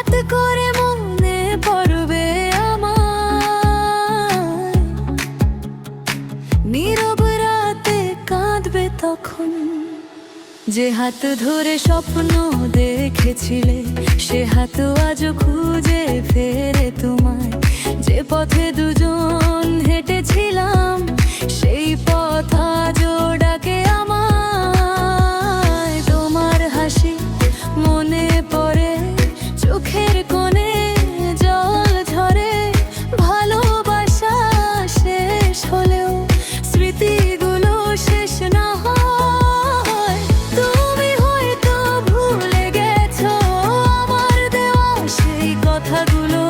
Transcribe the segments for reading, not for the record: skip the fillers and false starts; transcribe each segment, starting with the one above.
হঠাৎ করে মনে পড়বে আমার, নীরব রাতে কাঁদবে তখন। যে হাত ধরে স্বপ্ন দেখেছিলে, সে হাত আজ খুঁজে ফেরে তোমায়। যে পথে দুজন হেঁটেছিলাম, সেই পথ আজও ডাকে আমায়। তোমার হাসি মনে পড়ে, চোখের কোণে জল ঝরে। ভালোবাসা শেষ হলেও স্মৃতিগুলো শেষ না হয়। তুমি হয়তো ভুলে গেছো আমার দেওয়া সেই কথাগুলো,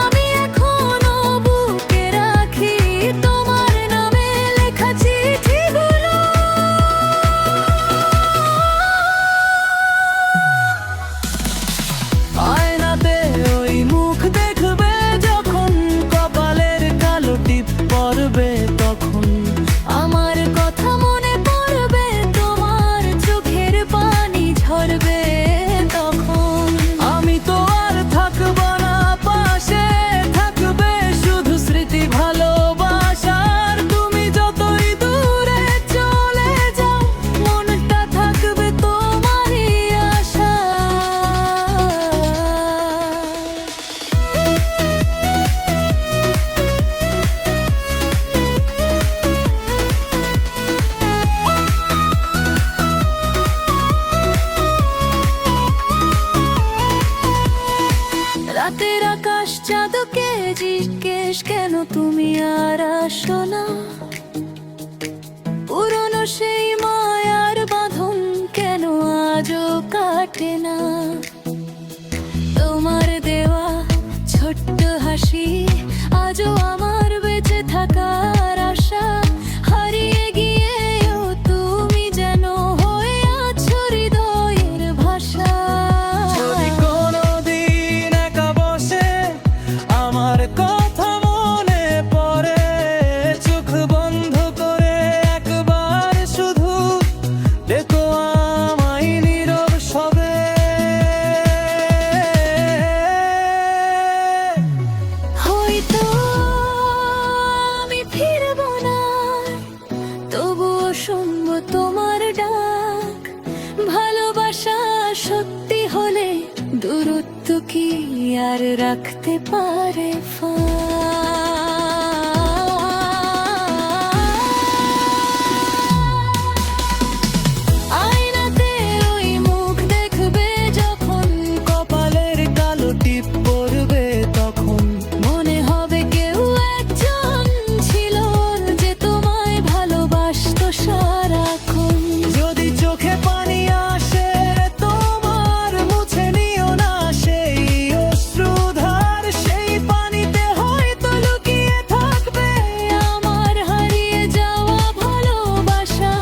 আমি এখনো বুকে রাখি তোমার নামে লেখা চিঠিগুলো। আয়নাতে ওই মুখ দেখবে যখন, কপালের কালো টিপ পড়বে তখন। আমার কথা মনে পড়বে, তোমার চোখের পানি ঝরবে তখন। আমি তো আর থাকবো না পাশে, থাকবে শুধু স্মৃতি ভালোবাসার। তুমি যতই দূরে চলে যাও, মনটা থাকবে তোমারই আশা। রাতের আকাশ চাঁদকে জিজ্ঞেস কেন তুমি আর আসো না। পুরনো সেই মায়ার বাঁধন কেন আজও কাটে না। তোমার দেওয়া ছোট্ট হাসি আজও আমার বেঁচে থাকার আশা। হারিয়ে গিয়েও তুমি যেন হয়ে আছো হৃদয়ের ভাষা। যদি কোনোদিন একা বসে আমার কথা মনে পড়ে, চোখ বন্ধ করে একবার শুধু দেখো আমায় নীরব সবে। হয়তো আমি ফিরবো না, তবুও শুনবো তোমার ডাক। ভালোবাসা সত্যি হলে দূরত্ব কি আর রাখতে পারে আয়নাতে ওই মুখ দেখবে যখন, কপালের কালো টিপ পড়বে তখন। মনে হবে কেউ একজন ছিল যে তোমায় ভালোবাসতো সারাক্ষণ। যদি চোখে পানি আসে তোমার, মুছে নিও না সেই অশ্রুধার। সেই পানিতে হয়তো লুকিয়ে থাকবে আমার হারিয়ে যাওয়া ভালোবাসা।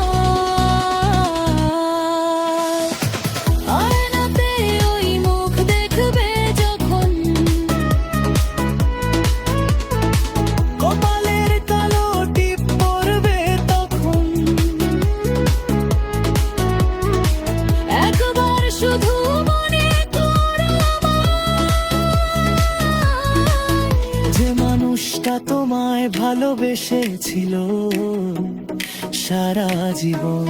আয়নাতে ওই মুখ দেখবে যখন, কপালের কালো টিপ পড়বে তখন। একবার শুধু মনে করো আমায়, যে মানুষটা তোমায় ভালোবেসেছিল সারা জীবন।